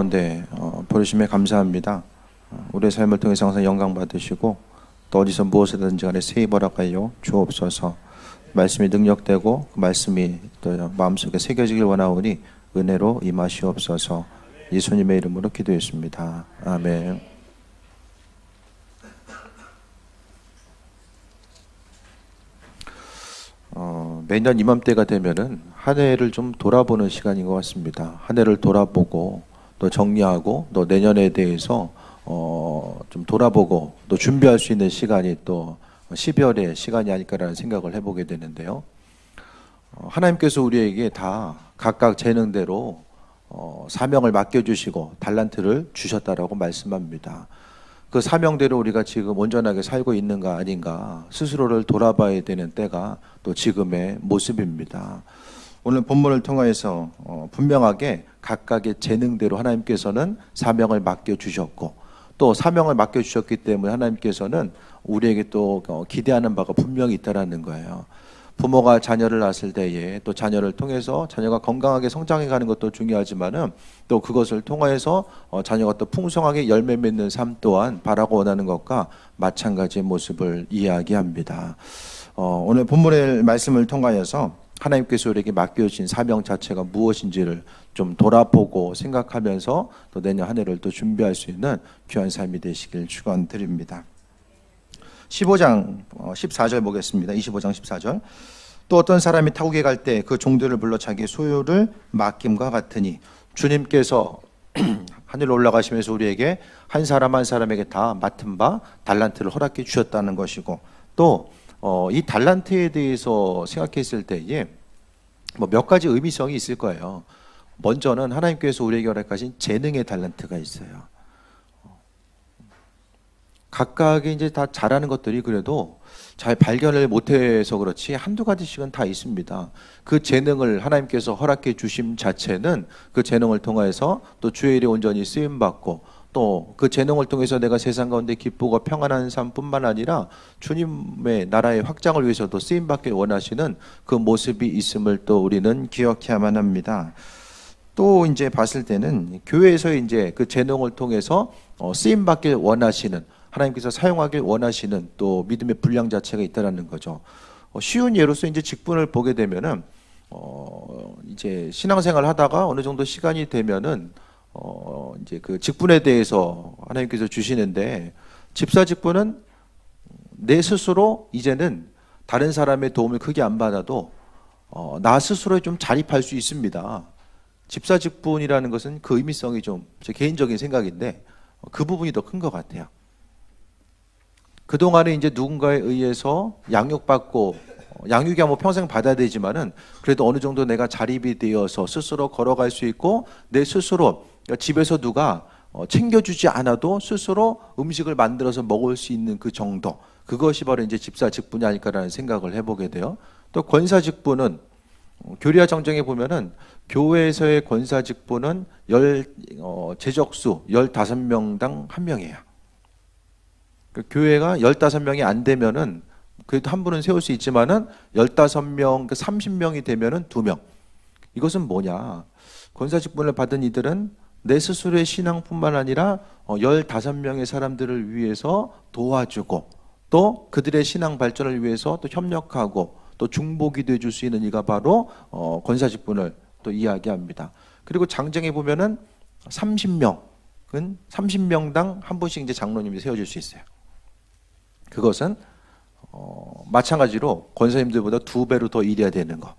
가운데 부르심에 감사합니다. 우리의 삶을 통해서 항상 영광 받으시고 또 어디서 무엇이든지 간에 세이버라가요 주옵소서. 말씀이 능력되고 그 말씀이 또 마음속에 새겨지길 원하오니 은혜로 임하시옵소서. 예수님의 이름으로 기도했습니다. 아멘. 매년 이맘때가 되면은 한 해를 좀 돌아보는 시간인 것 같습니다. 한 해를 돌아보고 또 정리하고 또 내년에 대해서 좀 돌아보고 또 준비할 수 있는 시간이 또 12월의 시간이 아닐까라는 생각을 해보게 되는데요. 하나님께서 우리에게 다 각각 재능대로 사명을 맡겨주시고 달란트를 주셨다라고 말씀합니다. 그 사명대로 우리가 지금 온전하게 살고 있는가 아닌가 스스로를 돌아봐야 되는 때가 또 지금의 모습입니다. 오늘 본문을 통해서 분명하게 각각의 재능대로 하나님께서는 사명을 맡겨주셨고 또 사명을 맡겨주셨기 때문에 하나님께서는 우리에게 또 기대하는 바가 분명히 있다라는 거예요. 부모가 자녀를 낳았을 때에 또 자녀를 통해서 자녀가 건강하게 성장해 가는 것도 중요하지만은 또 그것을 통해서 자녀가 또 풍성하게 열매 맺는 삶 또한 바라고 원하는 것과 마찬가지의 모습을 이야기합니다. 오늘 본문의 말씀을 통하여서 하나님께서 우리에게 맡겨주신 사명 자체가 무엇인지를 좀 돌아보고 생각하면서 또 내년 한 해를 또 준비할 수 있는 귀한 삶이 되시길 축원드립니다. 15장 14절 보겠습니다. 25장 14절. 또 어떤 사람이 타국에 갈 때 그 종들을 불러 자기 소유를 맡김과 같으니 주님께서 하늘로 올라가시면서 우리에게 한 사람 한 사람에게 다 맡은 바 달란트를 허락해 주셨다는 것이고 또 이 달란트에 대해서 생각했을 때에 몇 가지 의미성이 있을 거예요. 먼저는 하나님께서 우리에게 허락하신 재능의 달란트가 있어요. 각각의 이제 다 잘하는 것들이 그래도 잘 발견을 못해서 그렇지 한두 가지씩은 다 있습니다. 그 재능을 하나님께서 허락해 주심 자체는 그 재능을 통해서 또 주의 일에 온전히 쓰임받고 또 그 재능을 통해서 내가 세상 가운데 기쁘고 평안한 삶뿐만 아니라 주님의 나라의 확장을 위해서도 쓰임받길 원하시는 그 모습이 있음을 또 우리는 기억해야만 합니다. 또 이제 봤을 때는 교회에서 이제 그 재능을 통해서 쓰임받길 원하시는 하나님께서 사용하길 원하시는 또 믿음의 분량 자체가 있다라는 거죠. 쉬운 예로서 이제 직분을 보게 되면은 이제 신앙생활 하다가 어느 정도 시간이 되면은 이제 그 직분에 대해서 하나님께서 주시는데 집사 직분은 내 스스로 이제는 다른 사람의 도움을 크게 안 받아도 나 스스로 좀 자립할 수 있습니다. 집사 직분이라는 것은 그 의미성이 좀 제 개인적인 생각인데 그 부분이 더 큰 것 같아요. 그동안에 이제 누군가에 의해서 양육받고 양육이야 뭐 평생 받아야 되지만은 그래도 어느 정도 내가 자립이 되어서 스스로 걸어갈 수 있고 내 스스로 집에서 누가 챙겨주지 않아도 스스로 음식을 만들어서 먹을 수 있는 그 정도, 그것이 바로 이제 집사 직분이 아닐까라는 생각을 해보게 돼요. 또 권사 직분은 교리와 정정에 보면은 교회에서의 권사 직분은 제적수 15명당 1명이에요. 그 교회가 15명이 안 되면은 그래도 한 분은 세울 수 있지만은 15명, 30명이 되면은 2명. 이것은 뭐냐? 권사 직분을 받은 이들은 내 스스로의 신앙뿐만 아니라 15명의 사람들을 위해서 도와주고 또 그들의 신앙 발전을 위해서 또 협력하고 또 중보기 도 해줄 수 있는 이가 바로 권사 직분을 또 이야기합니다. 그리고 장정에 보면은 30명은 30명당 한 분씩 이제 장로님이 세워질 수 있어요. 그것은 마찬가지로 권사님들보다 2배로 더 일해야 되는 거.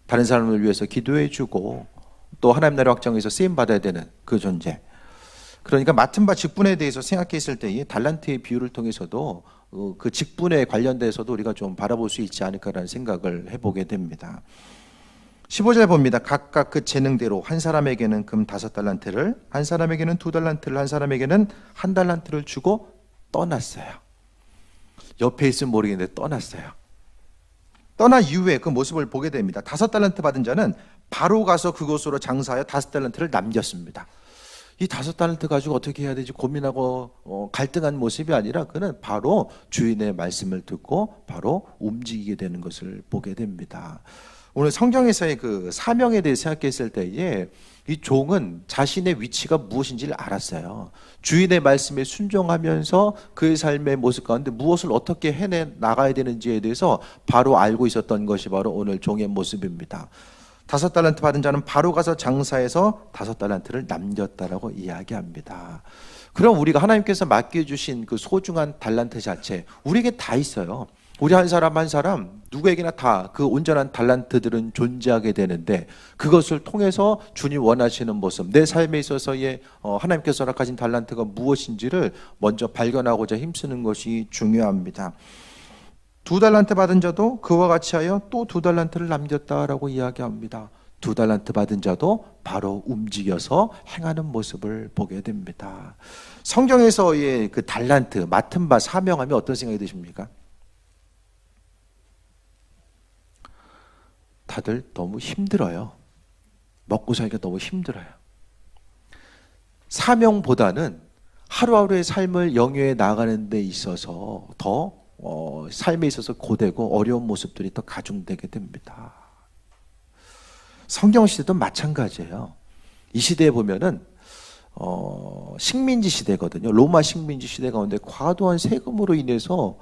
다른 사람을 위해서 기도해주고 또 하나님 나라 확장에서 쓰임 받아야 되는 그 존재. 그러니까 맡은 바 직분에 대해서 생각했을 때 이 달란트의 비유를 통해서도 그 직분에 관련돼서도 우리가 좀 바라볼 수 있지 않을까라는 생각을 해보게 됩니다. 15절 봅니다. 각각 그 재능대로 한 사람에게는 금 5달란트를, 한 사람에게는 2달란트를, 한 사람에게는 1달란트를 주고 떠났어요. 옆에 있으면 모르겠는데 떠났어요. 떠난 이후에 그 모습을 보게 됩니다. 5달란트 받은 자는 바로 가서 그곳으로 장사하여 5달란트를 남겼습니다. 이 5달란트 가지고 어떻게 해야 되지 고민하고 갈등한 모습이 아니라 그는 바로 주인의 말씀을 듣고 바로 움직이게 되는 것을 보게 됩니다. 오늘 성경에서의 그 사명에 대해 생각했을 때에 이 종은 자신의 위치가 무엇인지를 알았어요. 주인의 말씀에 순종하면서 그의 삶의 모습 가운데 무엇을 어떻게 해내 나가야 되는지에 대해서 바로 알고 있었던 것이 바로 오늘 종의 모습입니다. 5달란트 받은 자는 바로 가서 장사해서 5달란트를 남겼다라고 이야기합니다. 그럼 우리가 하나님께서 맡겨주신 그 소중한 달란트 자체, 우리에게 다 있어요. 우리 한 사람 한 사람 누구에게나 다 그 온전한 달란트들은 존재하게 되는데, 그것을 통해서 주님 원하시는 모습, 내 삶에 있어서의 하나님께서 허락하신 달란트가 무엇인지를 먼저 발견하고자 힘쓰는 것이 중요합니다. 2달란트 받은 자도 그와 같이 하여 또 2달란트를 남겼다라고 이야기합니다. 2달란트 받은 자도 바로 움직여서 행하는 모습을 보게 됩니다. 성경에서의 그 달란트, 맡은 바, 사명하면 어떤 생각이 드십니까? 다들 너무 힘들어요. 먹고 살기가 너무 힘들어요. 사명보다는 하루하루의 삶을 영위해 나가는 데 있어서 더 삶에 있어서 고되고 어려운 모습들이 더 가중되게 됩니다. 성경 시대도 마찬가지예요. 이 시대에 보면은 식민지 시대거든요. 로마 식민지 시대 가운데 과도한 세금으로 인해서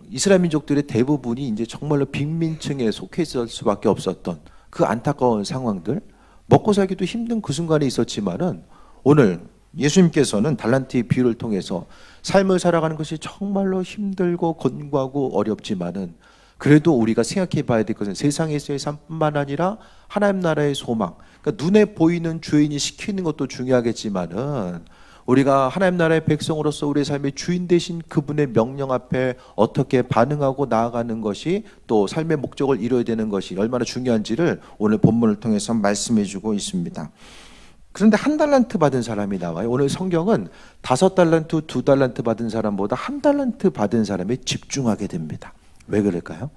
이스라엘 민족들의 대부분이 이제 정말로 빈민층에 속해 있을 수밖에 없었던 그 안타까운 상황들, 먹고 살기도 힘든 그 순간에 있었지만은 오늘 예수님께서는 달란트의 비유를 통해서 삶을 살아가는 것이 정말로 힘들고 곤고하고 어렵지만은 그래도 우리가 생각해 봐야 될 것은 세상에서의 삶뿐만 아니라 하나님 나라의 소망, 그러니까 눈에 보이는 주인이 시키는 것도 중요하겠지만은 우리가 하나님 나라의 백성으로서 우리의 삶의 주인 되신 그분의 명령 앞에 어떻게 반응하고 나아가는 것이, 또 삶의 목적을 이루어야 되는 것이 얼마나 중요한지를 오늘 본문을 통해서 말씀해 주고 있습니다. 그런데 1달란트 받은 사람이 나와요. 오늘 성경은 5달란트, 2달란트 받은 사람보다 1달란트 받은 사람에 집중하게 됩니다. 왜 그럴까요?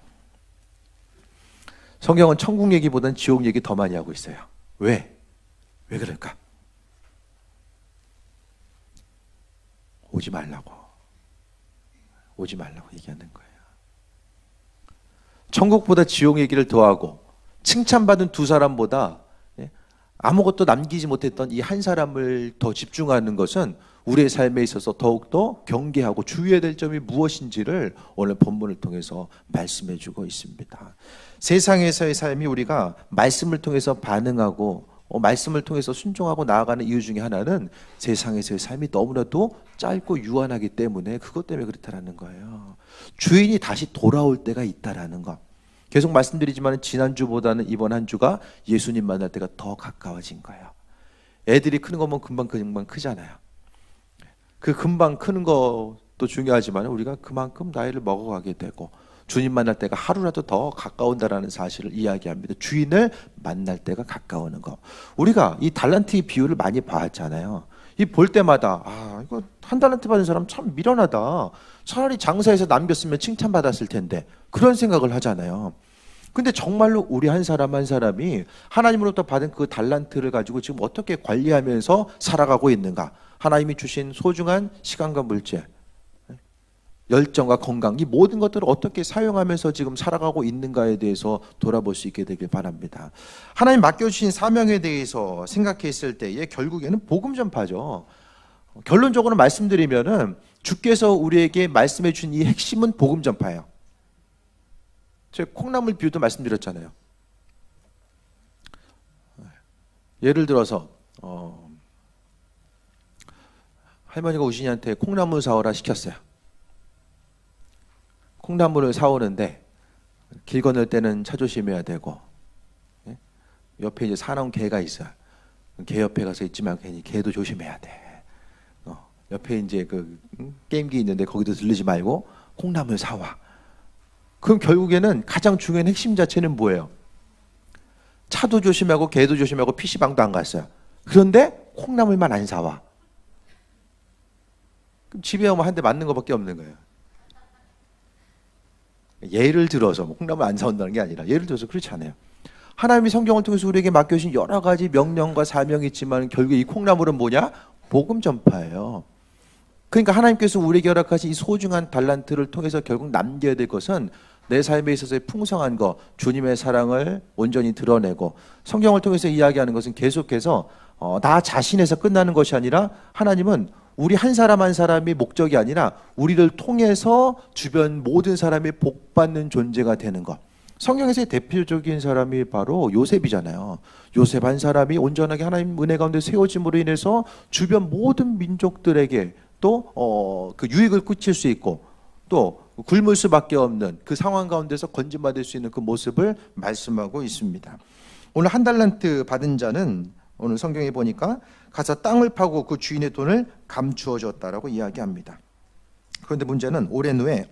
성경은 천국 얘기보다는 지옥 얘기 더 많이 하고 있어요. 왜 그럴까? 오지 말라고 얘기하는 거예요. 천국보다 지옥 얘기를 더하고 칭찬받은 2사람보다 아무것도 남기지 못했던 이 한 사람을 더 집중하는 것은 우리의 삶에 있어서 더욱더 경계하고 주의해야 될 점이 무엇인지를 오늘 본문을 통해서 말씀해 주고 있습니다. 세상에서의 삶이 우리가 말씀을 통해서 반응하고 말씀을 통해서 순종하고 나아가는 이유 중에 하나는 세상에서의 삶이 너무나도 짧고 유한하기 때문에, 그것 때문에 그렇다라는 거예요. 주인이 다시 돌아올 때가 있다라는 것. 계속 말씀드리지만 지난주보다는 이번 한 주가 예수님 만날 때가 더 가까워진 거예요. 애들이 크는 거 보면 금방 크잖아요. 그 금방 크는 것도 중요하지만 우리가 그만큼 나이를 먹어가게 되고 주님 만날 때가 하루라도 더 가까운다라는 사실을 이야기합니다. 주인을 만날 때가 가까우는 거. 우리가 이 달란트의 비유를 많이 봤잖아요. 이 볼 때마다 이거 1달란트 받은 사람 참 미련하다. 차라리 장사해서 남겼으면 칭찬받았을 텐데, 그런 생각을 하잖아요. 근데 정말로 우리 한 사람 한 사람이 하나님으로부터 받은 그 달란트를 가지고 지금 어떻게 관리하면서 살아가고 있는가? 하나님이 주신 소중한 시간과 물질, 열정과 건강, 이 모든 것들을 어떻게 사용하면서 지금 살아가고 있는가에 대해서 돌아볼 수 있게 되길 바랍니다. 하나님 맡겨주신 사명에 대해서 생각했을 때에 결국에는 복음 전파죠. 결론적으로 말씀드리면은 주께서 우리에게 말씀해 주신 이 핵심은 복음 전파예요. 제가 콩나물 비유도 말씀드렸잖아요. 예를 들어서 할머니가 우신이한테 콩나물 사오라 시켰어요. 콩나물을 사오는데 길 건널 때는 차 조심해야 되고, 옆에 이제 사나운 개가 있어요. 개 옆에 가서 있지 말고 괜히 개도 조심해야 돼. 옆에 이제 그 게임기 있는데 거기도 들르지 말고 콩나물 사와. 그럼 결국에는 가장 중요한 핵심 자체는 뭐예요? 차도 조심하고 개도 조심하고 PC방도 안 갔어요. 그런데 콩나물만 안 사와. 그럼 집에 오면 한 대 맞는 것밖에 없는 거예요. 예를 들어서 콩나물 안 사온다는 게 아니라, 예를 들어서 그렇지 않아요. 하나님이 성경을 통해서 우리에게 맡겨주신 여러 가지 명령과 사명이 있지만 결국에 이 콩나물은 뭐냐? 복음 전파예요. 그러니까 하나님께서 우리에게 허락하신 이 소중한 달란트를 통해서 결국 남겨야 될 것은 내 삶에 있어서의 풍성한 것, 주님의 사랑을 온전히 드러내고 성경을 통해서 이야기하는 것은 계속해서 나 자신에서 끝나는 것이 아니라 하나님은 우리 한 사람 한 사람이 목적이 아니라 우리를 통해서 주변 모든 사람이 복받는 존재가 되는 것. 성경에서의 대표적인 사람이 바로 요셉이잖아요. 요셉 한 사람이 온전하게 하나님 은혜 가운데 세워짐으로 인해서 주변 모든 민족들에게 또 그 유익을 끼칠 수 있고 또 굶을 수밖에 없는 그 상황 가운데서 건진받을 수 있는 그 모습을 말씀하고 있습니다. 오늘 한 달란트 받은 자는 오늘 성경에 보니까 가서 땅을 파고 그 주인의 돈을 감추어 줬다라고 이야기합니다. 그런데 문제는 오랜 후에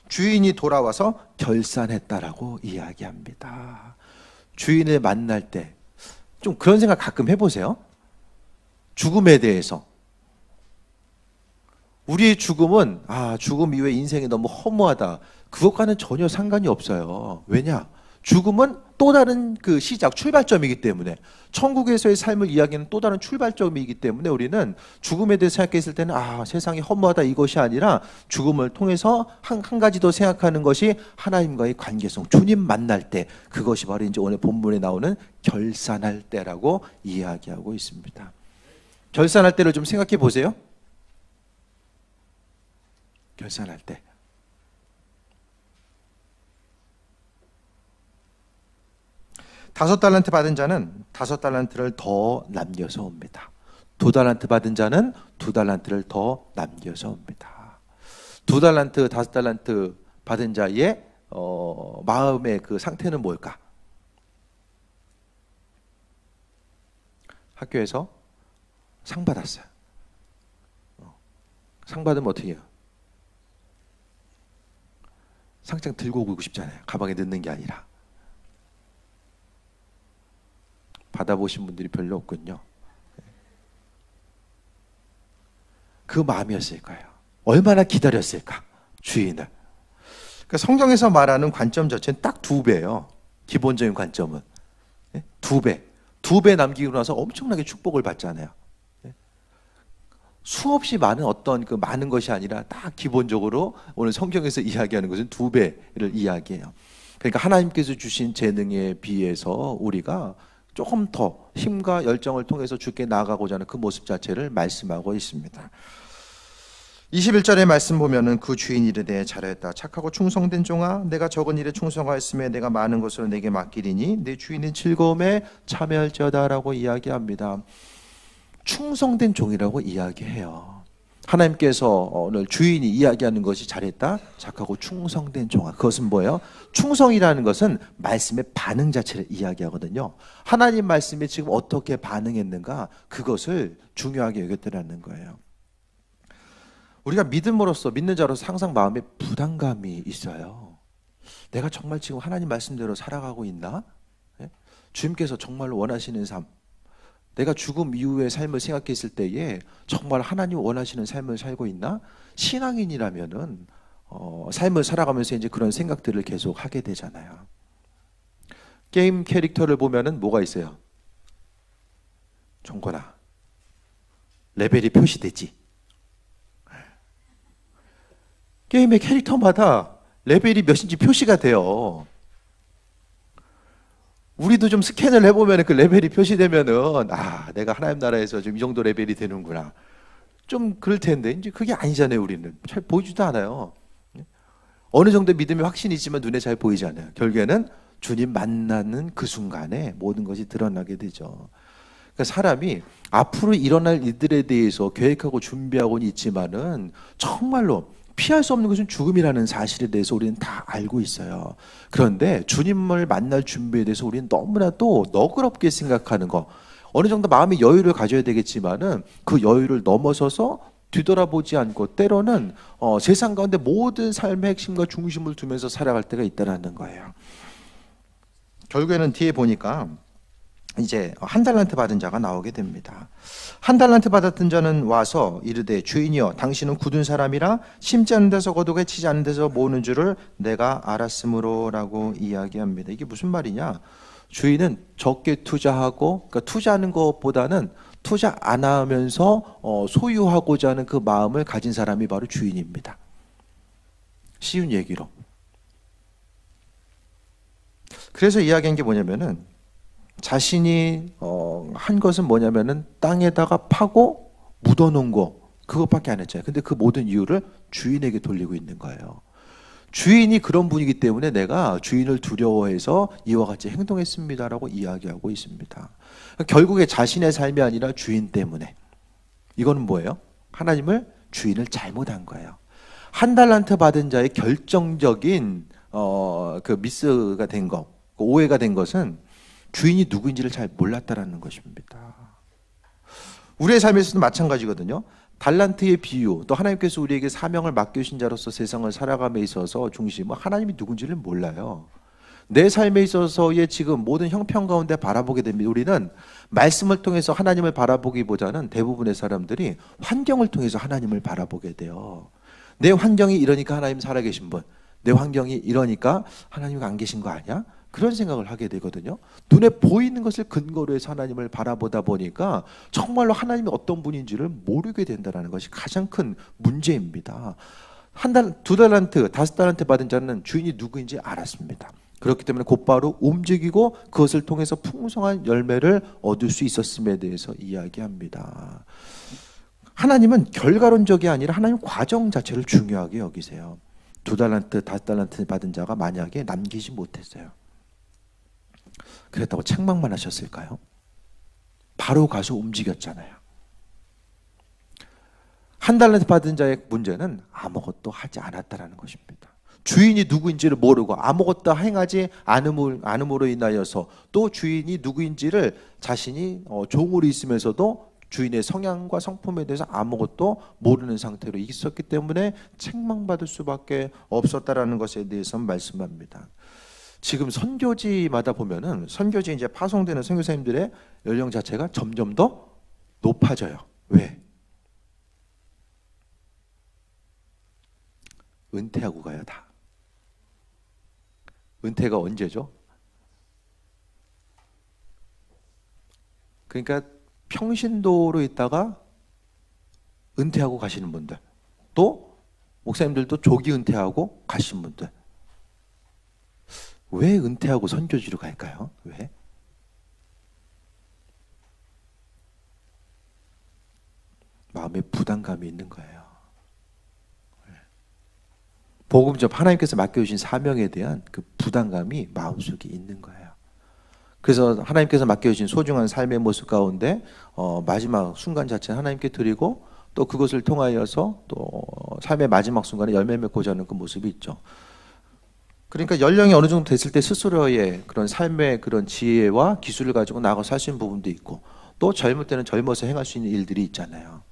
주인이 돌아와서 결산했다라고 이야기합니다. 주인을 만날 때 좀 그런 생각 가끔 해보세요. 죽음에 대해서. 우리의 죽음은 죽음 이후에 인생이 너무 허무하다. 그것과는 전혀 상관이 없어요. 왜냐? 죽음은 또 다른 그 시작, 출발점이기 때문에 천국에서의 삶을 이야기하는 또 다른 출발점이기 때문에 우리는 죽음에 대해 생각했을 때는 세상이 허무하다 이것이 아니라 죽음을 통해서 한 가지 더 생각하는 것이 하나님과의 관계성, 주님 만날 때 그것이 바로 이제 오늘 본문에 나오는 결산할 때라고 이야기하고 있습니다. 결산할 때를 좀 생각해 보세요. 결산할 때. 다섯 달란트 받은 자는 다섯 달란트를 더 남겨서 옵니다. 두 달란트 받은 자는 두 달란트를 더 남겨서 옵니다. 두 달란트, 다섯 달란트 받은 자의 마음의 그 상태는 뭘까? 학교에서 상 받았어요. 상 받으면 어떻게 해요? 상장 들고 오고 싶잖아요. 가방에 넣는 게 아니라. 받아보신 분들이 별로 없군요. 그 마음이었을까요? 얼마나 기다렸을까? 주인을. 그러니까 성경에서 말하는 관점 자체는 딱 2배예요. 기본적인 관점은. 2배. 2배 남기고 나서 엄청나게 축복을 받잖아요. 수없이 많은 어떤 그 많은 것이 아니라 딱 기본적으로 오늘 성경에서 이야기하는 것은 2배를 이야기해요. 그러니까 하나님께서 주신 재능에 비해서 우리가 조금 더 힘과 열정을 통해서 주께 나아가고자 하는 그 모습 자체를 말씀하고 있습니다. 21절의 말씀 보면은 그 주인이 이르되 잘하였다 착하고 충성된 종아 내가 적은 일에 충성하였으며 내가 많은 것으로 내게 맡기리니 내 주인은 즐거움에 참여할지어다라고 이야기합니다. 충성된 종이라고 이야기해요. 하나님께서 오늘 주인이 이야기하는 것이 잘했다, 착하고 충성된 종아. 그것은 뭐예요? 충성이라는 것은 말씀의 반응 자체를 이야기하거든요. 하나님 말씀에 지금 어떻게 반응했는가, 그것을 중요하게 여겼다는 거예요. 우리가 믿음으로써, 믿는 자로서 항상 마음에 부담감이 있어요. 내가 정말 지금 하나님 말씀대로 살아가고 있나? 주님께서 정말 원하시는 삶, 내가 죽음 이후의 삶을 생각했을 때에 정말 하나님 원하시는 삶을 살고 있나? 신앙인이라면은 삶을 살아가면서 이제 그런 생각들을 계속 하게 되잖아요. 게임 캐릭터를 보면은 뭐가 있어요? 정권아, 레벨이 표시되지. 게임의 캐릭터마다 레벨이 몇인지 표시가 돼요. 우리도 좀 스캔을 해보면 그 레벨이 표시되면은 내가 하나님 나라에서 좀 이 정도 레벨이 되는구나. 좀 그럴 텐데 이제 그게 아니잖아요. 우리는 잘 보이지도 않아요. 어느 정도 믿음이 확신이 있지만 눈에 잘 보이지 않아요. 결국에는 주님 만나는 그 순간에 모든 것이 드러나게 되죠. 그러니까 사람이 앞으로 일어날 일들에 대해서 계획하고 준비하고는 있지만은 정말로 피할 수 없는 것은 죽음이라는 사실에 대해서 우리는 다 알고 있어요. 그런데 주님을 만날 준비에 대해서 우리는 너무나도 너그럽게 생각하는 거, 어느 정도 마음의 여유를 가져야 되겠지만은 그 여유를 넘어서서 뒤돌아보지 않고 때로는 세상 가운데 모든 삶의 핵심과 중심을 두면서 살아갈 때가 있다는 거예요. 결국에는 뒤에 보니까 이제 한 달란트 받은 자가 나오게 됩니다. 한 달란트 받았던 자는 와서 이르되 주인이여 당신은 굳은 사람이라 심지 않은 데서 거두게 치지 않은 데서 모으는 줄을 내가 알았으므로 라고 이야기합니다. 이게 무슨 말이냐? 주인은 적게 투자하고, 그러니까 투자하는 것보다는 투자 안 하면서 소유하고자 하는 그 마음을 가진 사람이 바로 주인입니다. 쉬운 얘기로 그래서 이야기한 게 뭐냐면은 자신이 한 것은 뭐냐면은 땅에다가 파고 묻어놓은 거 그것밖에 안 했잖아요. 근데 그 모든 이유를 주인에게 돌리고 있는 거예요. 주인이 그런 분이기 때문에 내가 주인을 두려워해서 이와 같이 행동했습니다라고 이야기하고 있습니다. 결국에 자신의 삶이 아니라 주인 때문에. 이거는 뭐예요? 하나님을 주인을 잘못한 거예요. 한 달란트 받은 자의 결정적인 그 미스가 된 것, 오해가 된 것은 주인이 누구인지를 잘 몰랐다라는 것입니다. 우리의 삶에서도 마찬가지거든요. 달란트의 비유, 또 하나님께서 우리에게 사명을 맡겨주신 자로서 세상을 살아감에 있어서 중심은 하나님이 누군지를 몰라요. 내 삶에 있어서의 지금 모든 형편 가운데 바라보게 됩니다. 우리는 말씀을 통해서 하나님을 바라보기보다는 대부분의 사람들이 환경을 통해서 하나님을 바라보게 돼요. 내 환경이 이러니까 하나님 살아계신 분, 내 환경이 이러니까 하나님 안 계신 거 아니야? 그런 생각을 하게 되거든요. 눈에 보이는 것을 근거로 해서 하나님을 바라보다 보니까 정말로 하나님이 어떤 분인지를 모르게 된다는 것이 가장 큰 문제입니다. 두 달란트, 5달란트 받은 자는 주인이 누구인지 알았습니다. 그렇기 때문에 곧바로 움직이고 그것을 통해서 풍성한 열매를 얻을 수 있었음에 대해서 이야기합니다. 하나님은 결과론적이 아니라 하나님 과정 자체를 중요하게 여기세요. 2달란트, 5달란트 받은 자가 만약에 남기지 못했어요. 그랬다고 책망만 하셨을까요? 바로 가서 움직였잖아요. 1달란트 받은 자의 문제는 아무것도 하지 않았다라는 것입니다. 주인이 누구인지를 모르고 아무것도 행하지 않음으로 인하여서 또 주인이 누구인지를 자신이 종으로 있으면서도 주인의 성향과 성품에 대해서 아무것도 모르는 상태로 있었기 때문에 책망받을 수밖에 없었다라는 것에 대해서 말씀합니다. 지금 선교지마다 보면은 선교지 이제 파송되는 선교사님들의 연령 자체가 점점 더 높아져요. 왜? 은퇴하고 가요, 다. 은퇴가 언제죠? 그러니까 평신도로 있다가 은퇴하고 가시는 분들, 또 목사님들도 조기 은퇴하고 가신 분들. 왜 은퇴하고 선교지로 갈까요? 왜? 마음에 부담감이 있는 거예요. 복음 전 하나님께서 맡겨주신 사명에 대한 그 부담감이 마음속에 있는 거예요. 그래서 하나님께서 맡겨주신 소중한 삶의 모습 가운데 마지막 순간 자체는 하나님께 드리고 또 그것을 통하여서 또 삶의 마지막 순간에 열매 맺고자 하는 그 모습이 있죠. 그러니까 연령이 어느 정도 됐을 때 스스로의 그런 삶의 그런 지혜와 기술을 가지고 나가서 할 수 있는 부분도 있고 또 젊을 때는 젊어서 행할 수 있는 일들이 있잖아요.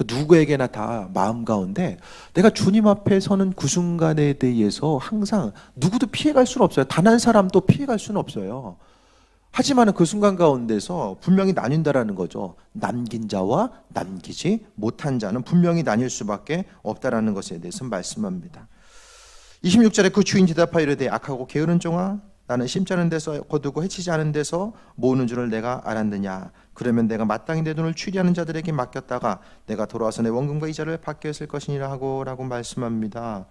누구에게나 다 마음 가운데 내가 주님 앞에 서는 그 순간에 대해서 항상 누구도 피해갈 수는 없어요. 단 한 사람도 피해갈 수는 없어요. 하지만 그 순간 가운데서 분명히 나뉜다라는 거죠. 남긴 자와 남기지 못한 자는 분명히 나뉠 수밖에 없다라는 것에 대해서 말씀합니다. 26절에 그 주인 대답하여 이르되 악하고 게으른 종아 나는 심지 않은 데서 거두고 해치지 않은 데서 모으는 줄을 내가 알았느냐. 그러면 내가 마땅히 내 돈을 취리하는 자들에게 맡겼다가 내가 돌아와서 내 원금과 이자를 받게 했을 것이니라 하고 라고 말씀합니다.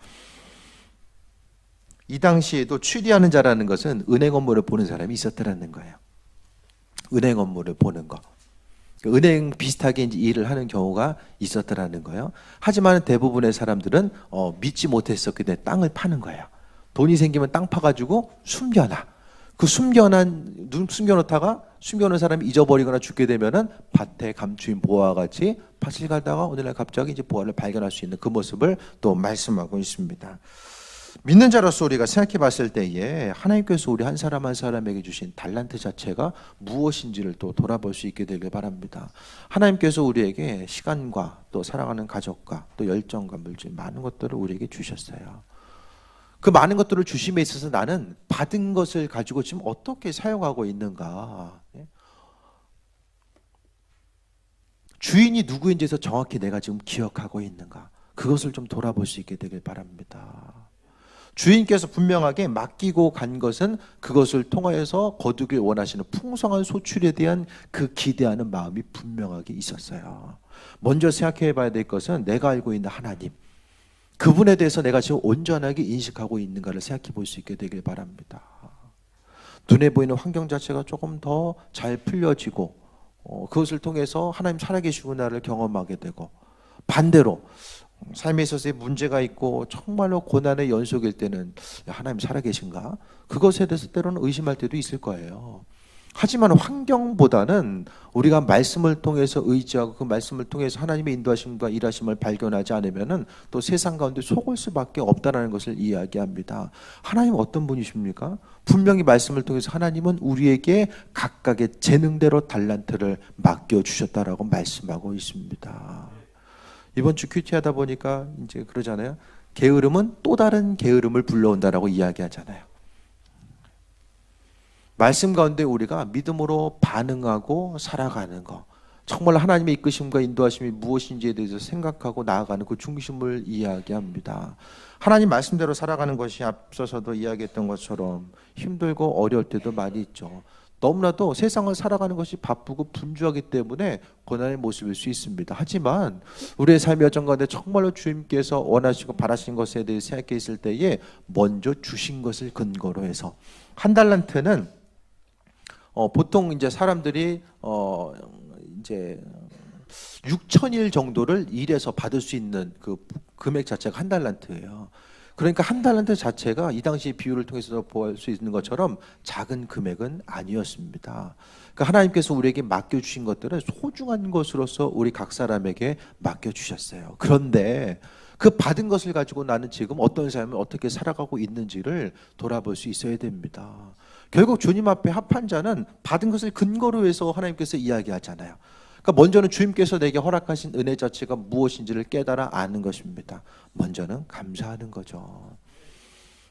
이 당시에도 취리하는 자라는 것은 은행 업무를 보는 사람이 있었다라는 거예요. 은행 업무를 보는 거. 은행 비슷하게 이제 일을 하는 경우가 있었다라는 거예요. 하지만 대부분의 사람들은 믿지 못했었기 때문에 땅을 파는 거예요. 돈이 생기면 땅 파가지고 숨겨놔. 그 숨겨놓다가 숨겨놓은 사람이 잊어버리거나 죽게 되면은 밭에 감추인 보화와 같이 밭을 가다가 오늘날 갑자기 이제 보화를 발견할 수 있는 그 모습을 또 말씀하고 있습니다. 믿는 자로서 우리가 생각해 봤을 때에 하나님께서 우리 한 사람 한 사람에게 주신 달란트 자체가 무엇인지를 또 돌아볼 수 있게 되길 바랍니다. 하나님께서 우리에게 시간과 또 사랑하는 가족과 또 열정과 물질 많은 것들을 우리에게 주셨어요. 그 많은 것들을 주심에 있어서 나는 받은 것을 가지고 지금 어떻게 사용하고 있는가? 주인이 누구인지에서 정확히 내가 지금 기억하고 있는가? 그것을 좀 돌아볼 수 있게 되길 바랍니다. 주인께서 분명하게 맡기고 간 것은 그것을 통하여서 거두길 원하시는 풍성한 소출에 대한 그 기대하는 마음이 분명하게 있었어요. 먼저 생각해 봐야 될 것은 내가 알고 있는 하나님, 그분에 대해서 내가 지금 온전하게 인식하고 있는가를 생각해 볼 수 있게 되길 바랍니다. 눈에 보이는 환경 자체가 조금 더 잘 풀려지고 그것을 통해서 하나님 살아계시구나를 경험하게 되고, 반대로 삶에 있어서의 문제가 있고 정말로 고난의 연속일 때는 하나님 살아계신가? 그것에 대해서 때로는 의심할 때도 있을 거예요. 하지만 환경보다는 우리가 말씀을 통해서 의지하고 그 말씀을 통해서 하나님의 인도하심과 일하심을 발견하지 않으면은 또 세상 가운데 속을 수밖에 없다라는 것을 이야기합니다. 하나님은 어떤 분이십니까? 분명히 말씀을 통해서 하나님은 우리에게 각각의 재능대로 달란트를 맡겨주셨다라고 말씀하고 있습니다. 이번 주 큐티 하다 보니까 이제 그러잖아요. 게으름은 또 다른 게으름을 불러온다라고 이야기하잖아요. 말씀 가운데 우리가 믿음으로 반응하고 살아가는 거, 정말 하나님의 이끄심과 인도하심이 무엇인지에 대해서 생각하고 나아가는 그 중심을 이야기합니다. 하나님 말씀대로 살아가는 것이 앞서서도 이야기했던 것처럼 힘들고 어려울 때도 많이 있죠. 너무나도 세상을 살아가는 것이 바쁘고 분주하기 때문에 고난의 모습일 수 있습니다. 하지만 우리의 삶의 여정 가운데 정말로 주님께서 원하시고 바라신 것에 대해 생각해 있을 때에 먼저 주신 것을 근거로 해서, 한 달란트는 보통 이제 사람들이 이제 6,000일 정도를 일해서 받을 수 있는 그 금액 자체가 한 달란트예요. 그러니까 한 달란트 자체가 이 당시 비유를 통해서 볼 수 있는 것처럼 작은 금액은 아니었습니다. 그러니까 하나님께서 우리에게 맡겨주신 것들은 소중한 것으로서 우리 각 사람에게 맡겨주셨어요. 그런데 그 받은 것을 가지고 나는 지금 어떤 삶을 어떻게 살아가고 있는지를 돌아볼 수 있어야 됩니다. 결국 주님 앞에 합한 자는 받은 것을 근거로 해서 하나님께서 이야기하잖아요. 그러니까 먼저는 주님께서 내게 허락하신 은혜 자체가 무엇인지를 깨달아 아는 것입니다. 먼저는 감사하는 거죠.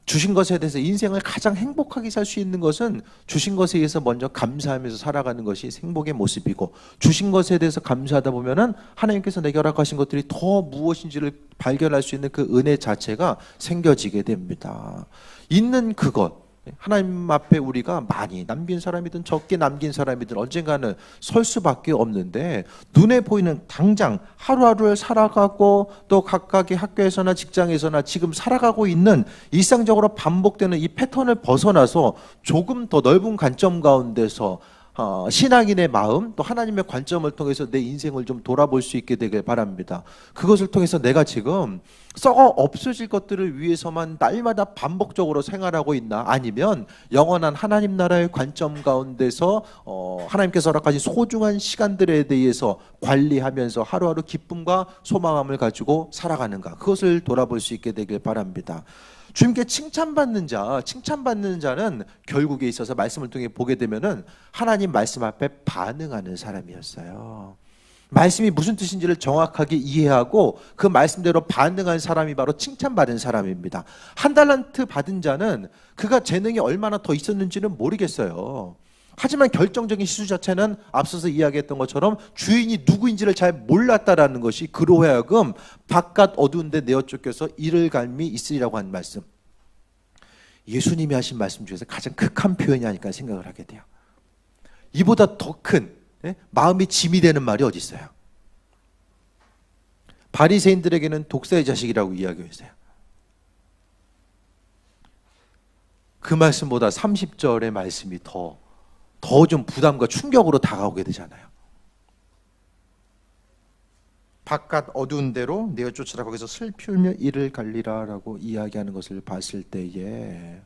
주신 것에 대해서 인생을 가장 행복하게 살 수 있는 것은 주신 것에 의해서 먼저 감사하면서 살아가는 것이 행복의 모습이고, 주신 것에 대해서 감사하다 보면은 하나님께서 내게 허락하신 것들이 더 무엇인지를 발견할 수 있는 그 은혜 자체가 생겨지게 됩니다. 있는 그것, 하나님 앞에 우리가 많이 남긴 사람이든 적게 남긴 사람이든 언젠가는 설 수밖에 없는데, 눈에 보이는 당장 하루하루를 살아가고 또 각각의 학교에서나 직장에서나 지금 살아가고 있는 일상적으로 반복되는 이 패턴을 벗어나서 조금 더 넓은 관점 가운데서 신앙인의 마음, 또 하나님의 관점을 통해서 내 인생을 좀 돌아볼 수 있게 되길 바랍니다. 그것을 통해서 내가 지금 썩어 없어질 것들을 위해서만 날마다 반복적으로 생활하고 있나, 아니면 영원한 하나님 나라의 관점 가운데서 하나님께서 허락하신 소중한 시간들에 대해서 관리하면서 하루하루 기쁨과 소망함을 가지고 살아가는가, 그것을 돌아볼 수 있게 되길 바랍니다. 주님께 칭찬받는 자는 결국에 있어서 말씀을 통해 보게 되면은 하나님 말씀 앞에 반응하는 사람이었어요. 말씀이 무슨 뜻인지를 정확하게 이해하고 그 말씀대로 반응한 사람이 바로 칭찬받은 사람입니다. 한 달란트 받은 자는 그가 재능이 얼마나 더 있었는지는 모르겠어요. 하지만 결정적인 시수 자체는 앞서서 이야기했던 것처럼 주인이 누구인지를 잘 몰랐다라는 것이 그로 하여금 바깥 어두운 데 내어 쫓겨서 이를 갈미 있으리라고 한 말씀, 예수님이 하신 말씀 중에서 가장 극한 표현이 아닐까 생각을 하게 돼요. 이보다 더 큰 마음이 짐이 되는 말이 어디 있어요? 바리새인들에게는 독사의 자식이라고 이야기했어요. 그 말씀보다 30절의 말씀이 더 좀 부담과 충격으로 다가오게 되잖아요. 바깥 어두운 데로 내어 쫓으라, 거기서 슬피 울며 이를 갈리라 라고 이야기하는 것을 봤을 때에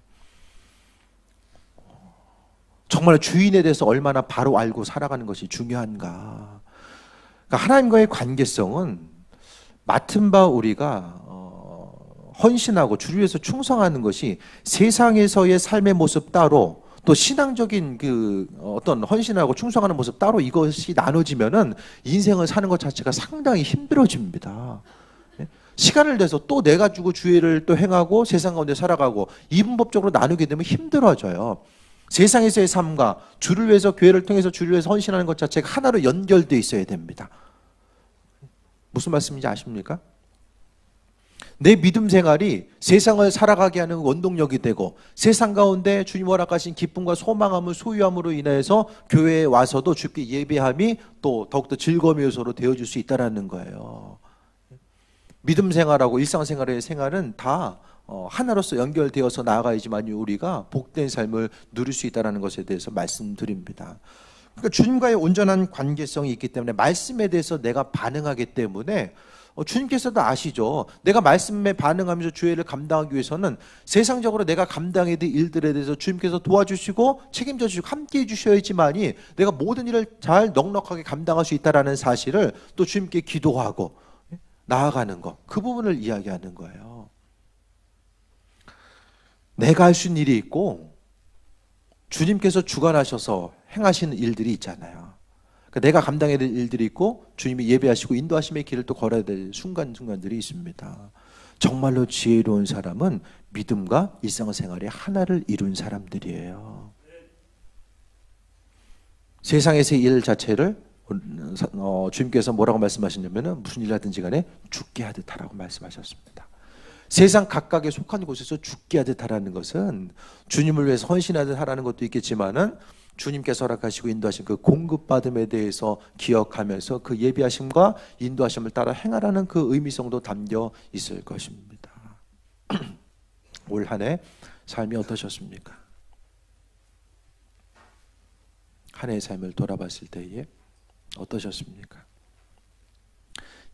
정말 주인에 대해서 얼마나 바로 알고 살아가는 것이 중요한가. 그러니까 하나님과의 관계성은 맡은 바 우리가 헌신하고 주를 위해서 충성하는 것이 세상에서의 삶의 모습 따로, 또 신앙적인 그 어떤 헌신하고 충성하는 모습 따로, 이것이 나눠지면은 인생을 사는 것 자체가 상당히 힘들어집니다. 시간을 내서 또 내가 주고 주의를 또 행하고 세상 가운데 살아가고 이분법적으로 나누게 되면 힘들어져요. 세상에서의 삶과 주를 위해서, 교회를 통해서 주를 위해서 헌신하는 것 자체가 하나로 연결되어 있어야 됩니다. 무슨 말씀인지 아십니까? 내 믿음 생활이 세상을 살아가게 하는 원동력이 되고, 세상 가운데 주님 허락하신 기쁨과 소망함을 소유함으로 인해서 교회에 와서도 주께 예배함이 또 더욱더 즐거움의 요소로 되어줄 수 있다는 거예요. 믿음 생활하고 일상생활의 생활은 다 하나로서 연결되어서 나아가야지만 우리가 복된 삶을 누릴 수 있다는 것에 대해서 말씀드립니다. 그러니까 주님과의 온전한 관계성이 있기 때문에 말씀에 대해서 내가 반응하기 때문에 주님께서도 아시죠. 내가 말씀에 반응하면서 주의를 감당하기 위해서는 세상적으로 내가 감당해야 될 일들에 대해서 주님께서 도와주시고 책임져 주시고 함께해 주셔야지만이 내가 모든 일을 잘 넉넉하게 감당할 수 있다는 사실을 또 주님께 기도하고 나아가는 것, 그 부분을 이야기하는 거예요. 내가 할 수 있는 일이 있고 주님께서 주관하셔서 행하시는 일들이 있잖아요. 그러니까 내가 감당해야 될 일들이 있고 주님이 예배하시고 인도하심의 길을 또 걸어야 될 순간순간들이 있습니다. 정말로 지혜로운 사람은 믿음과 일상생활의 하나를 이룬 사람들이에요. 세상에서의 일 자체를 주님께서 뭐라고 말씀하셨냐면 무슨 일 하든지 간에 죽게 하듯 하라고 말씀하셨습니다. 세상 각각에 속한 곳에서 죽게 하듯 하라는 것은 주님을 위해서 헌신하듯 하라는 것도 있겠지만은 주님께서 허락하시고 인도하신 그 공급받음에 대해서 기억하면서 그 예비하심과 인도하심을 따라 행하라는 그 의미성도 담겨 있을 것입니다. 올 한 해 삶이 어떠셨습니까? 한 해의 삶을 돌아봤을 때에 어떠셨습니까?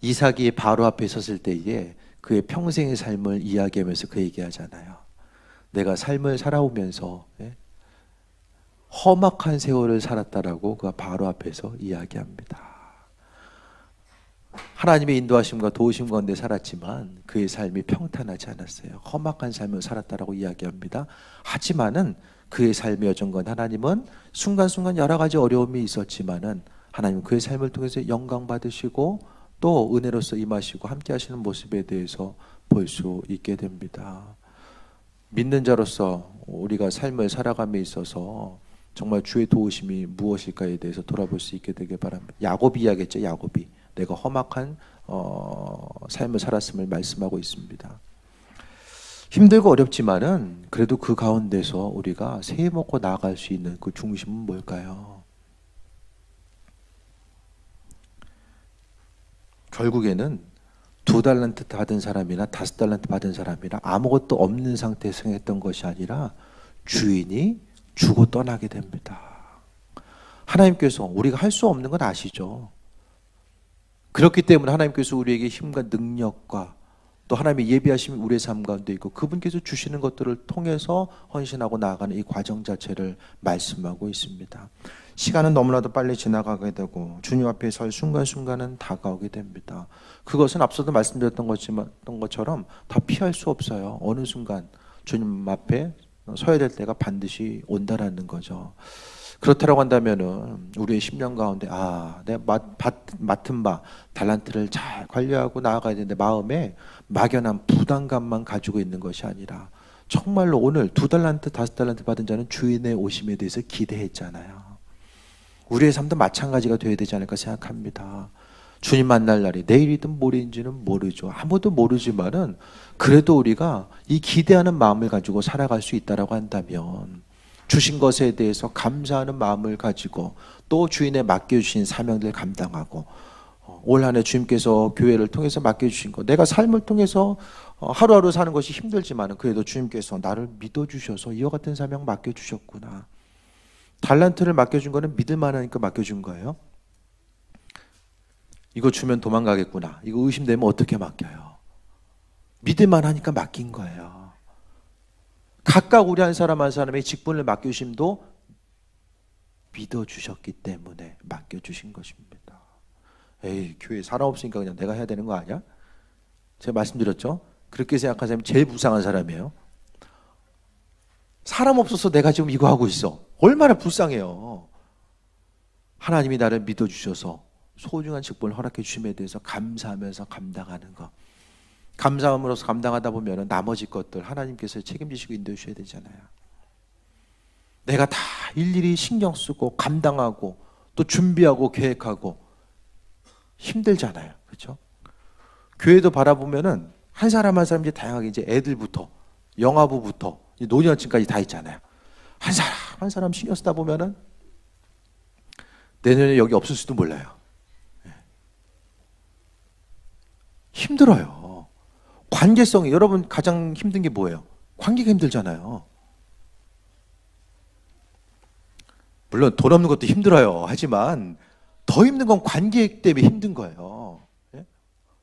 이삭이 바로 앞에 섰을 때에 그의 평생의 삶을 이야기하면서 그 얘기하잖아요. 내가 삶을 살아오면서 험악한 세월을 살았다라고 그가 바로 앞에서 이야기합니다. 하나님의 인도하심과 도우심 가운데 살았지만 그의 삶이 평탄하지 않았어요. 험악한 삶을 살았다라고 이야기합니다. 하지만은 그의 삶의 여정과 하나님은 순간순간 여러 가지 어려움이 있었지만은 하나님은 그의 삶을 통해서 영광 받으시고 또 은혜로서 임하시고 함께 하시는 모습에 대해서 볼 수 있게 됩니다. 믿는 자로서 우리가 삶을 살아감에 있어서 정말 주의 도우심이 무엇일까에 대해서 돌아볼 수 있게 되길 바랍니다. 야곱이 이야기했죠. 야곱이 내가 험악한 삶을 살았음을 말씀하고 있습니다. 힘들고 어렵지만은 그래도 그 가운데서 우리가 새해 먹고 나아갈 수 있는 그 중심은 뭘까요? 결국에는 2달란트 받은 사람이나 5달란트 받은 사람이나 아무것도 없는 상태에서 했던 것이 아니라 주인이 주고 떠나게 됩니다. 하나님께서 우리가 할 수 없는 건 아시죠? 그렇기 때문에 하나님께서 우리에게 힘과 능력과 또 하나님의 예비하심이 우리의 삶 가운데 있고 그분께서 주시는 것들을 통해서 헌신하고 나아가는 이 과정 자체를 말씀하고 있습니다. 시간은 너무나도 빨리 지나가게 되고 주님 앞에 설 순간순간은 다가오게 됩니다. 그것은 앞서도 말씀드렸던 것처럼 다 피할 수 없어요. 어느 순간 주님 앞에 서야 될 때가 반드시 온다라는 거죠. 그렇다고 한다면은 우리의 10년 가운데 내가 맡은 바 달란트를 잘 관리하고 나아가야 되는데 마음에 막연한 부담감만 가지고 있는 것이 아니라 정말로 오늘 2달란트 5달란트 받은 자는 주인의 오심에 대해서 기대했잖아요. 우리의 삶도 마찬가지가 되어야 되지 않을까 생각합니다. 주님 만날 날이 내일이든 모레인지는 모르죠. 아무도 모르지만은 그래도 우리가 이 기대하는 마음을 가지고 살아갈 수 있다라고 한다면 주신 것에 대해서 감사하는 마음을 가지고 또 주인에 맡겨주신 사명들 감당하고 올 한 해 주님께서 교회를 통해서 맡겨주신 것 내가 삶을 통해서 하루하루 사는 것이 힘들지만 그래도 주님께서 나를 믿어주셔서 이와 같은 사명 맡겨주셨구나. 달란트를 맡겨준 거는 믿을만하니까 맡겨준 거예요. 이거 주면 도망가겠구나. 이거 의심되면 어떻게 맡겨요? 믿을만하니까 맡긴 거예요. 각각 우리 한 사람 한 사람의 직분을 맡겨주심도 믿어주셨기 때문에 맡겨주신 것입니다. 에이, 교회 사람 없으니까 그냥 내가 해야 되는 거 아니야? 제가 말씀드렸죠? 그렇게 생각하는 사람이 제일 불쌍한 사람이에요. 사람 없어서 내가 지금 이거 하고 있어. 얼마나 불쌍해요. 하나님이 나를 믿어주셔서 소중한 직분을 허락해 주심에 대해서 감사하면서 감당하는 것. 감사함으로써 감당하다 보면 나머지 것들 하나님께서 책임지시고 인도해 주셔야 되잖아요. 내가 다 일일이 신경 쓰고 감당하고 또 준비하고 계획하고 힘들잖아요. 그렇죠? 교회도 바라보면은 한 사람 한 사람 이제 다양하게 이제 애들부터 영아부부터 노년층까지 다 있잖아요. 한 사람 한 사람 신경 쓰다 보면은 내년에 여기 없을 수도 몰라요. 힘들어요. 관계성이, 여러분 가장 힘든 게 뭐예요? 관계가 힘들잖아요. 물론 돈 없는 것도 힘들어요. 하지만 더 힘든 건 관계 때문에 힘든 거예요. 예?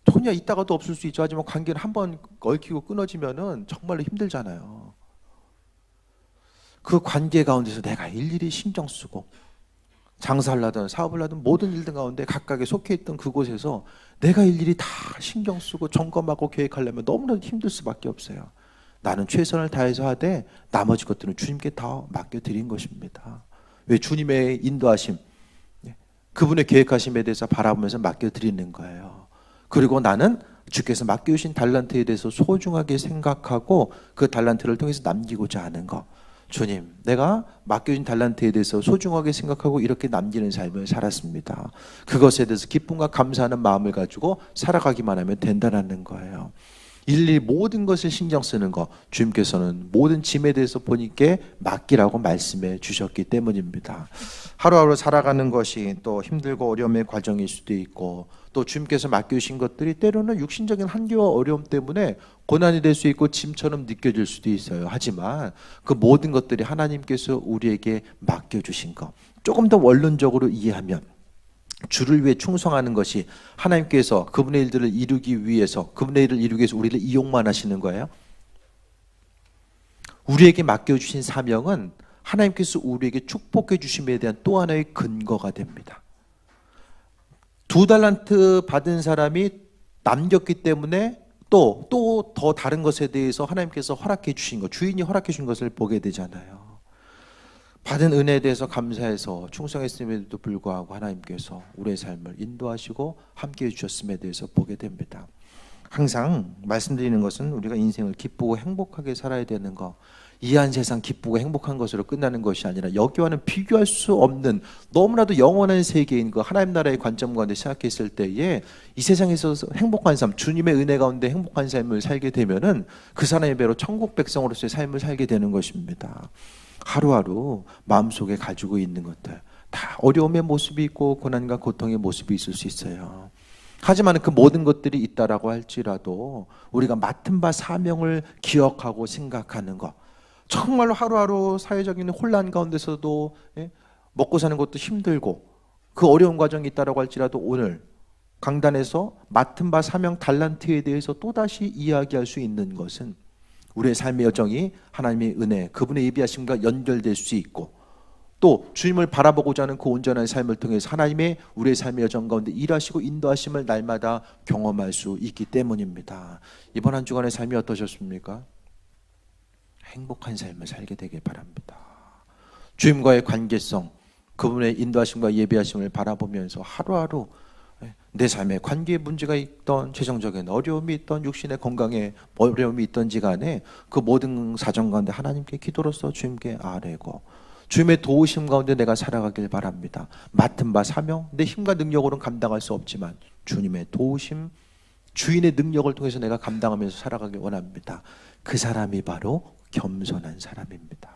돈이 있다가도 없을 수 있죠. 하지만 관계는 한번 얽히고 끊어지면은 정말로 힘들잖아요. 그 관계 가운데서 내가 일일이 신경 쓰고 장사를 하든 사업을 하든 모든 일들 가운데 각각에 속해 있던 그곳에서 내가 일일이 다 신경 쓰고 점검하고 계획하려면 너무나도 힘들 수밖에 없어요. 나는 최선을 다해서 하되 나머지 것들은 주님께 다 맡겨드린 것입니다. 왜? 주님의 인도하심, 그분의 계획하심에 대해서 바라보면서 맡겨드리는 거예요. 그리고 나는 주께서 맡겨주신 달란트에 대해서 소중하게 생각하고 그 달란트를 통해서 남기고자 하는 것. 주님, 내가 맡겨진 달란트에 대해서 소중하게 생각하고 이렇게 남기는 삶을 살았습니다. 그것에 대해서 기쁨과 감사하는 마음을 가지고 살아가기만 하면 된다는 거예요. 일일이 모든 것을 신경 쓰는 것, 주님께서는 모든 짐에 대해서 본인께 맡기라고 말씀해 주셨기 때문입니다. 하루하루 살아가는 것이 또 힘들고 어려움의 과정일 수도 있고, 또 주님께서 맡겨주신 것들이 때로는 육신적인 한계와 어려움 때문에 고난이 될 수 있고 짐처럼 느껴질 수도 있어요. 하지만 그 모든 것들이 하나님께서 우리에게 맡겨주신 것, 조금 더 원론적으로 이해하면 주를 위해 충성하는 것이 하나님께서 그분의 일들을 이루기 위해서, 그분의 일을 이루기 위해서 우리를 이용만 하시는 거예요. 우리에게 맡겨주신 사명은 하나님께서 우리에게 축복해 주심에 대한 또 하나의 근거가 됩니다. 2달란트 받은 사람이 남겼기 때문에 또 더 다른 것에 대해서 하나님께서 허락해 주신 것, 주인이 허락해 준 것을 보게 되잖아요. 받은 은혜에 대해서 감사해서 충성했음에도 불구하고 하나님께서 우리의 삶을 인도하시고 함께해 주셨음에 대해서 보게 됩니다. 항상 말씀드리는 것은 우리가 인생을 기쁘고 행복하게 살아야 되는 것, 이 한 세상 기쁘고 행복한 것으로 끝나는 것이 아니라 여기와는 비교할 수 없는 너무나도 영원한 세계인 그 하나님 나라의 관점 가운데 생각했을 때에 이 세상에서 행복한 삶, 주님의 은혜 가운데 행복한 삶을 살게 되면은 그 사람의 배로 천국 백성으로서의 삶을 살게 되는 것입니다. 하루하루 마음속에 가지고 있는 것들 다 어려움의 모습이 있고 고난과 고통의 모습이 있을 수 있어요. 하지만 그 모든 것들이 있다라고 할지라도 우리가 맡은 바 사명을 기억하고 생각하는 것, 정말로 하루하루 사회적인 혼란 가운데서도 먹고 사는 것도 힘들고 그 어려운 과정이 있다라고 할지라도 오늘 강단에서 맡은 바 사명 달란트에 대해서 또다시 이야기할 수 있는 것은 우리의 삶의 여정이 하나님의 은혜, 그분의 예비하심과 연결될 수 있고, 또 주님을 바라보고자 하는 그 온전한 삶을 통해서 하나님의 우리의 삶의 여정 가운데 일하시고 인도하심을 날마다 경험할 수 있기 때문입니다. 이번 한 주간의 삶이 어떠셨습니까? 행복한 삶을 살게 되길 바랍니다. 주님과의 관계성, 그분의 인도하심과 예비하심을 바라보면서 하루하루 내 삶에 관계에 문제가 있던, 재정적인 어려움이 있던, 육신의 건강에 어려움이 있던지 간에 그 모든 사정 가운데 하나님께 기도로서 주님께 아뢰고 주님의 도우심 가운데 내가 살아가길 바랍니다. 맡은 바 사명, 내 힘과 능력으로는 감당할 수 없지만 주님의 도우심, 주인의 능력을 통해서 내가 감당하면서 살아가길 원합니다. 그 사람이 바로 겸손한 사람입니다.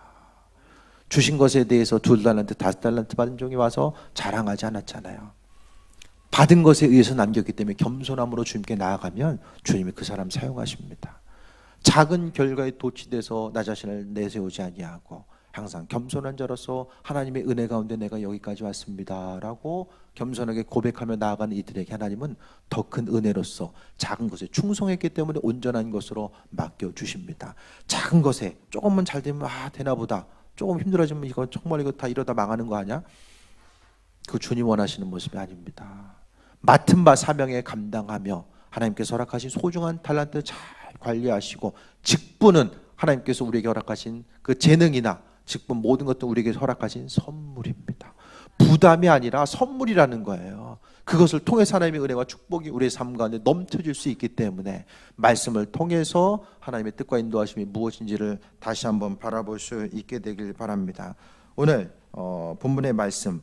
주신 것에 대해서 2달란트, 5달란트 받은 종이 와서 자랑하지 않았잖아요. 받은 것에 의해서 남겼기 때문에 겸손함으로 주님께 나아가면 주님이 그 사람 사용하십니다. 작은 결과에 도취돼서 나 자신을 내세우지 아니하고 항상 겸손한 자로서 하나님의 은혜 가운데 내가 여기까지 왔습니다 라고 겸손하게 고백하며 나아가는 이들에게 하나님은 더 큰 은혜로서 작은 것에 충성했기 때문에 온전한 것으로 맡겨주십니다. 작은 것에 조금만 잘 되면 되나 보다, 조금 힘들어지면 이거 정말 이거 다 이러다 망하는 거 아니야? 그 주님 원하시는 모습이 아닙니다. 맡은 바 사명에 감당하며 하나님께서 허락하신 소중한 달란트 잘 관리하시고, 직분은 하나님께서 우리에게 허락하신 그 재능이나 직분 모든 것도 우리에게 허락하신 선물입니다. 부담이 아니라 선물이라는 거예요. 그것을 통해서 하나님의 은혜와 축복이 우리의 삶 가운데 넘쳐질 수 있기 때문에 말씀을 통해서 하나님의 뜻과 인도하심이 무엇인지를 다시 한번 바라볼 수 있게 되길 바랍니다. 오늘 본문의 말씀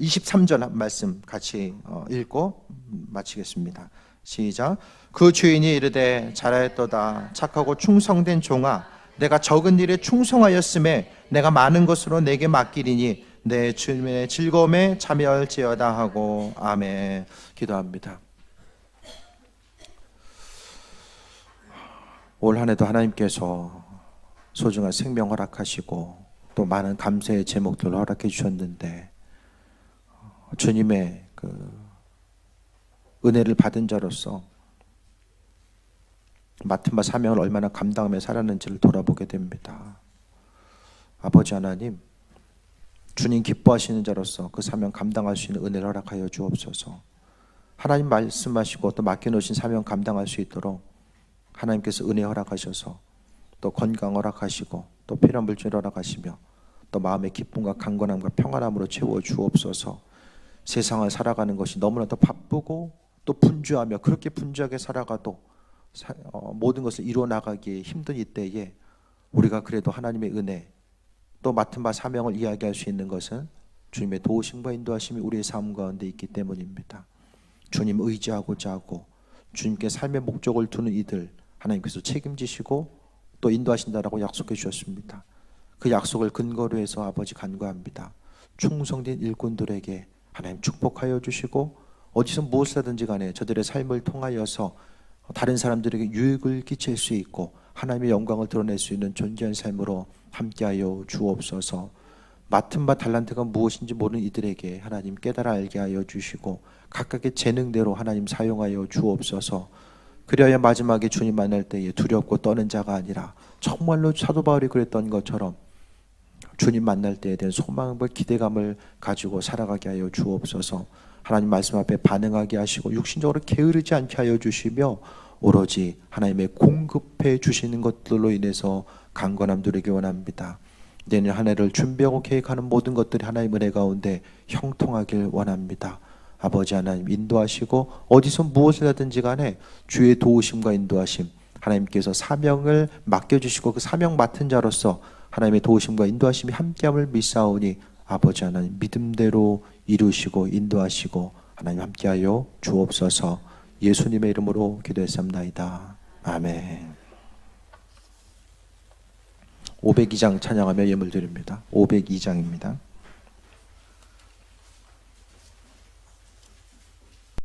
23절 말씀 같이 읽고 마치겠습니다. 시작. 그 주인이 이르되 잘하였도다 착하고 충성된 종아, 내가 적은 일에 충성하였음에 내가 많은 것으로 내게 맡기리니 내 주님의 즐거움에 참여할지어다 하고. 아멘. 기도합니다. 올 한 해도 하나님께서 소중한 생명 허락하시고 또 많은 감사의 제목들을 허락해 주셨는데 주님의 그 은혜를 받은 자로서 맡은 바 사명을 얼마나 감당하며 살았는지를 돌아보게 됩니다. 아버지 하나님, 주님 기뻐하시는 자로서 그 사명 감당할 수 있는 은혜를 허락하여 주옵소서. 하나님 말씀하시고 또 맡겨놓으신 사명 감당할 수 있도록 하나님께서 은혜 허락하셔서 또 건강 허락하시고 또 필요한 물질 허락하시며 또 마음의 기쁨과 강건함과 평안함으로 채워 주옵소서. 세상을 살아가는 것이 너무나도 바쁘고 또 분주하며 그렇게 분주하게 살아가도 모든 것을 이루어 나가기 힘든 이때에 우리가 그래도 하나님의 은혜 또 맡은 바 사명을 이야기할 수 있는 것은 주님의 도우심과 인도하심이 우리의 삶 가운데 있기 때문입니다. 주님 의지하고자 하고 주님께 삶의 목적을 두는 이들 하나님께서 책임지시고 또 인도하신다라고 약속해 주셨습니다. 그 약속을 근거로 해서 아버지 간구합니다. 충성된 일꾼들에게 하나님 축복하여 주시고 어디서 무엇을 하든지 간에 저들의 삶을 통하여서 다른 사람들에게 유익을 끼칠 수 있고 하나님의 영광을 드러낼 수 있는 존귀한 삶으로 함께하여 주옵소서. 맡은 바 달란트가 무엇인지 모르는 이들에게 하나님 깨달아 알게 하여 주시고 각각의 재능대로 하나님 사용하여 주옵소서. 그래야 마지막에 주님 만날 때에 두렵고 떠는 자가 아니라 정말로 사도 바울이 그랬던 것처럼 주님 만날 때에 대한 소망과 기대감을 가지고 살아가게 하여 주옵소서. 하나님 말씀 앞에 반응하게 하시고 육신적으로 게으르지 않게 하여 주시며 오로지 하나님의 공급해 주시는 것들로 인해서 강건함 누리기 원합니다. 내년 한 해를 준비하고 계획하는 모든 것들이 하나님 은혜 가운데 형통하길 원합니다. 아버지 하나님 인도하시고 어디서 무엇을 하든지 간에 주의 도우심과 인도하심 하나님께서 사명을 맡겨주시고 그 사명 맡은 자로서 하나님의 도우심과 인도하심이 함께함을 믿사오니 아버지 하나님 믿음대로 이루시고 인도하시고 하나님 함께하여 주옵소서. 예수님의 이름으로 기도했습니다. 아멘. 502장 찬양하며 예물 드립니다. 502장입니다.